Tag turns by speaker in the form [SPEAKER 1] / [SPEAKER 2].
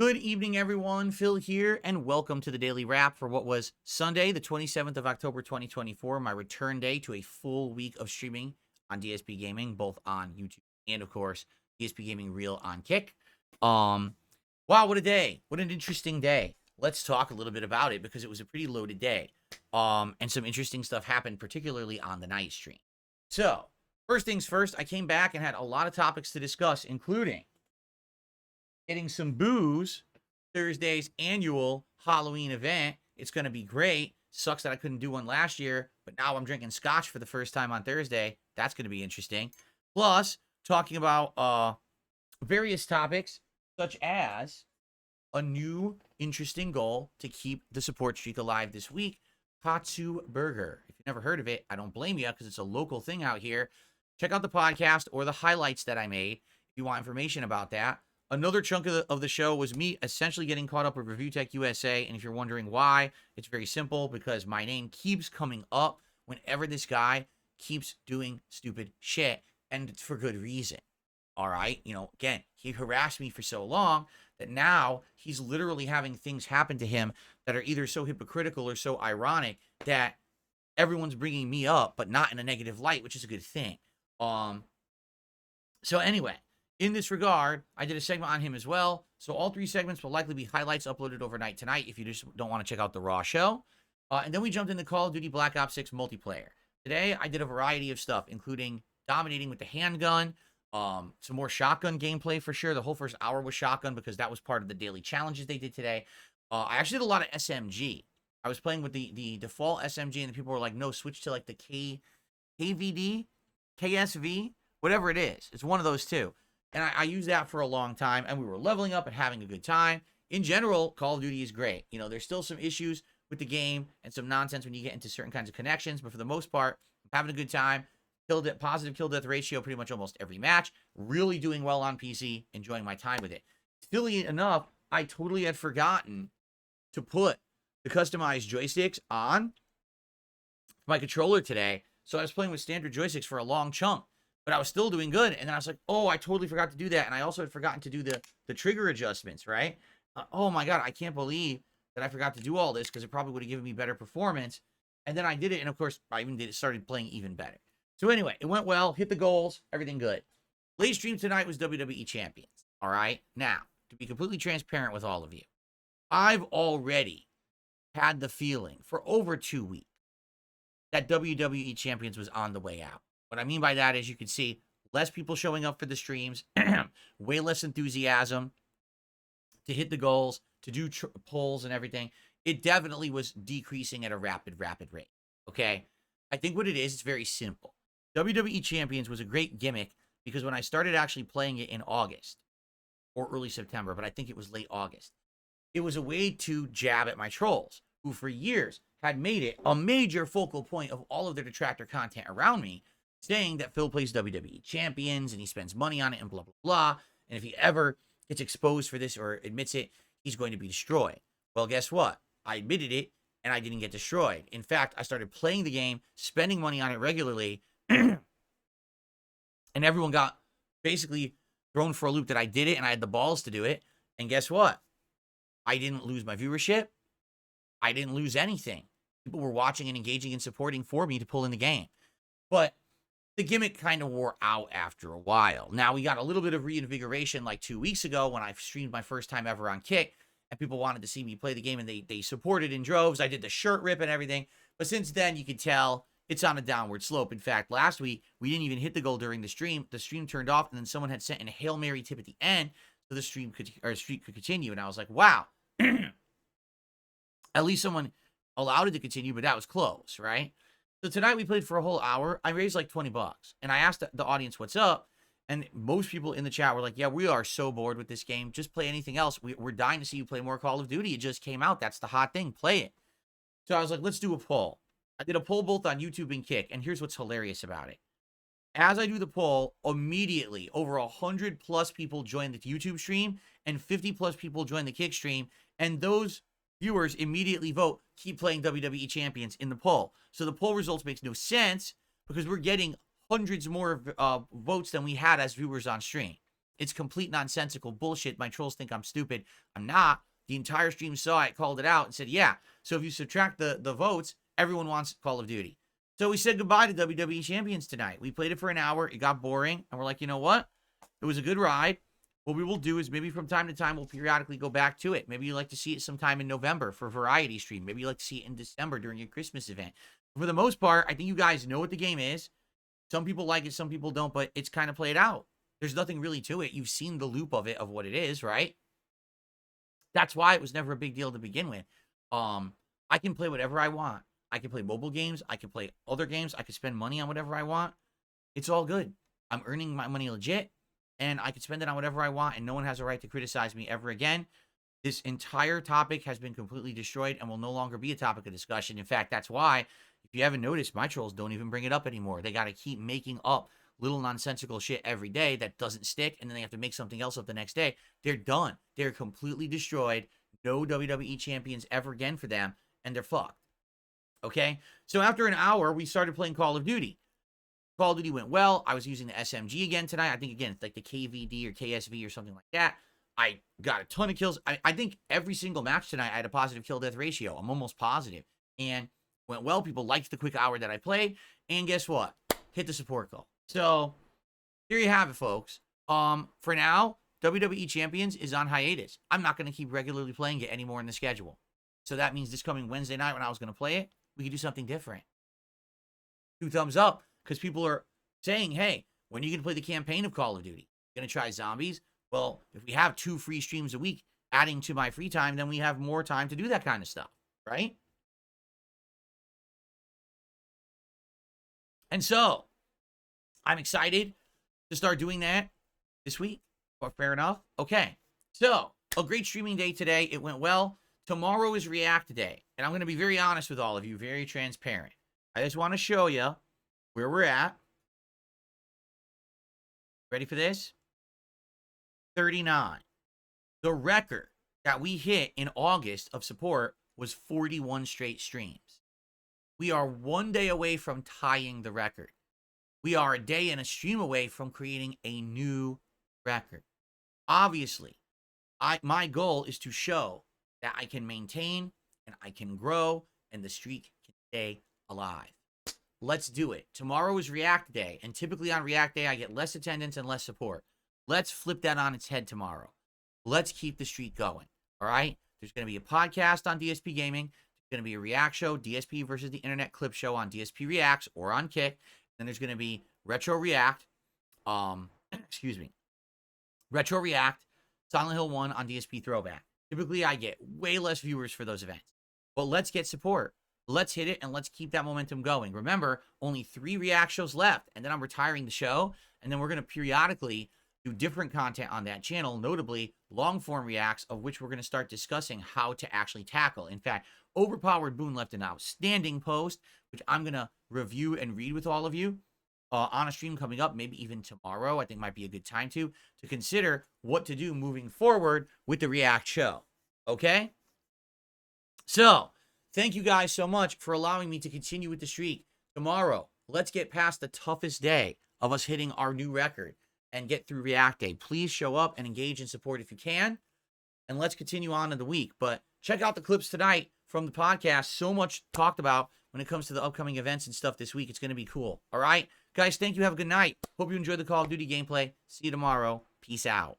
[SPEAKER 1] Good evening, everyone. Phil here, and welcome to the Daily Wrap for what was Sunday, the 27th of October, 2024, my return day to a full week of streaming on DSPGaming, both on YouTube and, of course, DSPGaming Reel on Kick. Wow, what a day. What an interesting day. Let's talk a little bit about it because it was a pretty loaded day. And some interesting stuff happened, particularly on the night stream. So, first things first, I came back and had a lot of topics to discuss, including getting some booze, Thursday's annual Halloween event. It's going to be great. Sucks that I couldn't do one last year, but now I'm drinking scotch for the first time on Thursday. That's going to be interesting. Plus, talking about various topics, such as a new interesting goal to keep the support streak alive this week, Katsu Burger. If you've never heard of it, I don't blame you because it's a local thing out here. Check out the podcast or the highlights that I made if you want information about that. Another chunk of the show was me essentially getting caught up with Review Tech USA. And if you're wondering why, it's very simple because my name keeps coming up whenever this guy keeps doing stupid shit. And it's for good reason. All right. Again, he harassed me for so long that now he's literally having things happen to him that are either so hypocritical or so ironic that everyone's bringing me up, but not in a negative light, which is a good thing. So anyway, in this regard, I did a segment on him as well. So all three segments will likely be highlights uploaded overnight tonight if you just don't want to check out the raw show. And then we jumped into Call of Duty Black Ops 6 multiplayer. Today, I did a variety of stuff, including dominating with the handgun, some more shotgun gameplay for sure. The whole first hour was shotgun because that was part of the daily challenges they did today. I actually did a lot of SMG. I was playing with the default SMG, and the people were like, no, switch to like the KVD, KSV, whatever it is. It's one of those two. And I used that for a long time, and we were leveling up and having a good time. In general, Call of Duty is great. There's still some issues with the game and some nonsense when you get into certain kinds of connections, but for the most part, I'm having a good time. Positive kill death ratio pretty much almost every match. Really doing well on PC, enjoying my time with it. Silly enough, I totally had forgotten to put the customized joysticks on my controller today, so I was playing with standard joysticks for a long chunk. But I was still doing good. And then I was like, oh, I totally forgot to do that. And I also had forgotten to do the trigger adjustments, right? Oh, my God, I can't believe that I forgot to do all this because it probably would have given me better performance. And then I did it. And, of course, I even started playing even better. So, anyway, it went well. Hit the goals. Everything good. Late stream tonight was WWE Champions. All right? Now, to be completely transparent with all of you, I've already had the feeling for over 2 weeks that WWE Champions was on the way out. What I mean by that is you can see less people showing up for the streams, way less enthusiasm to hit the goals, to do polls and everything. It definitely was decreasing at a rapid rate. Okay? I think what it is, it's very simple. WWE Champions was a great gimmick because when I started actually playing it in August or early September, but I think it was late August, it was a way to jab at my trolls who for years had made it a major focal point of all of their detractor content around me, saying that Phil plays WWE Champions and he spends money on it and blah, blah, blah. And if he ever gets exposed for this or admits it, he's going to be destroyed. Well, guess what? I admitted it and I didn't get destroyed. In fact, I started playing the game, spending money on it regularly, and everyone got basically thrown for a loop that I did it and I had the balls to do it. And guess what? I didn't lose my viewership. I didn't lose anything. People were watching and engaging and supporting for me to pull in the game. But the gimmick kind of wore out after a while. Now, we got a little bit of reinvigoration like 2 weeks ago when I streamed my first time ever on Kick, and people wanted to see me play the game, and they supported in droves. I did the shirt rip and everything. But since then, you can tell it's on a downward slope. In fact, last week, we didn't even hit the goal during the stream. The stream turned off, and then someone had sent in a Hail Mary tip at the end so the streak could continue. And I was like, wow. At least someone allowed it to continue, but that was close, right? So tonight we played for a whole hour. I raised like $20. And I asked the audience what's up. And most people in the chat were like, yeah, we are so bored with this game. Just play anything else. We're dying to see you play more Call of Duty. It just came out. That's the hot thing. Play it. So I was like, let's do a poll. I did a poll both on YouTube and Kick. And here's what's hilarious about it. As I do the poll, immediately over 100 plus people join the YouTube stream and 50 plus people join the Kick stream. And those viewers immediately vote, keep playing WWE Champions in the poll. So the poll results makes no sense because we're getting hundreds more votes than we had as viewers on stream. It's complete nonsensical bullshit. My trolls think I'm stupid. I'm not. The entire stream saw it, called it out, and said, yeah. So if you subtract the votes, everyone wants Call of Duty. So we said goodbye to WWE Champions tonight. We played it for an hour. It got boring. And we're like, you know what? It was a good ride. What we will do is maybe from time to time, we'll periodically go back to it. Maybe you like to see it sometime in November for a variety stream. Maybe you like to see it in December during your Christmas event. For the most part, I think you guys know what the game is. Some people like it, some people don't, but it's kind of played out. There's nothing really to it. You've seen the loop of it, of what it is, right? That's why it was never a big deal to begin with. I can play whatever I want. I can play mobile games. I can play other games. I can spend money on whatever I want. It's all good. I'm earning my money legit, and I can spend it on whatever I want, and no one has a right to criticize me ever again. This entire topic has been completely destroyed and will no longer be a topic of discussion. In fact, that's why, if you haven't noticed, my trolls don't even bring it up anymore. They got to keep making up little nonsensical shit every day that doesn't stick, and then they have to make something else up the next day. They're done. They're completely destroyed. No WWE champions ever again for them, and they're fucked. Okay? So after an hour, we started playing Call of Duty. Call of Duty went well. I was using the SMG again tonight. I think, again, it's like the KVD or KSV or something like that. I got a ton of kills. I think every single match tonight, I had a positive kill-death ratio. I'm almost positive. And went well. People liked the quick hour that I played. And guess what? Hit the support goal. So, there you have it, folks. For now, WWE Champions is on hiatus. I'm not going to keep regularly playing it anymore in the schedule. So that means this coming Wednesday night when I was going to play it, we could do something different. 2 thumbs up, because people are saying, hey, when are you going to play the campaign of Call of Duty? Going to try zombies? Well, if we have 2 free streams a week adding to my free time, then we have more time to do that kind of stuff, right? And so, I'm excited to start doing that this week. Or fair enough. Okay. So, a great streaming day today. It went well. Tomorrow is React Day. And I'm going to be very honest with all of you, very transparent. I just want to show you where we're at. Ready for this? 39. The record that we hit in August of support was 41 straight streams. We are 1 day away from tying the record. We are a day and a stream away from creating a new record. Obviously, my goal is to show that I can maintain and I can grow and the streak can stay alive. Let's do it. Tomorrow is React Day, and typically on React Day, I get less attendance and less support. Let's flip that on its head tomorrow. Let's keep the streak going, all right? There's going to be a podcast on DSPGaming. There's going to be a React show, DSP versus the Internet Clip Show on DSP Reacts or on Kick. Then there's going to be Retro React, Retro React, Silent Hill 1 on DSP Throwback. Typically, I get way less viewers for those events. But let's get support. Let's hit it, and let's keep that momentum going. Remember, only 3 React shows left, and then I'm retiring the show, and then we're going to periodically do different content on that channel, notably long-form reacts, of which we're going to start discussing how to actually tackle. In fact, Overpowered Boone left an outstanding post, which I'm going to review and read with all of you on a stream coming up, maybe even tomorrow. I think might be a good time to consider what to do moving forward with the React show. Okay? So, thank you guys so much for allowing me to continue with the streak. Tomorrow, let's get past the toughest day of us hitting our new record and get through React Day. Please show up and engage and support if you can. And let's continue on in the week. But check out the clips tonight from the podcast. So much talked about when it comes to the upcoming events and stuff this week. It's going to be cool. All right? Guys, thank you. Have a good night. Hope you enjoyed the Call of Duty gameplay. See you tomorrow. Peace out.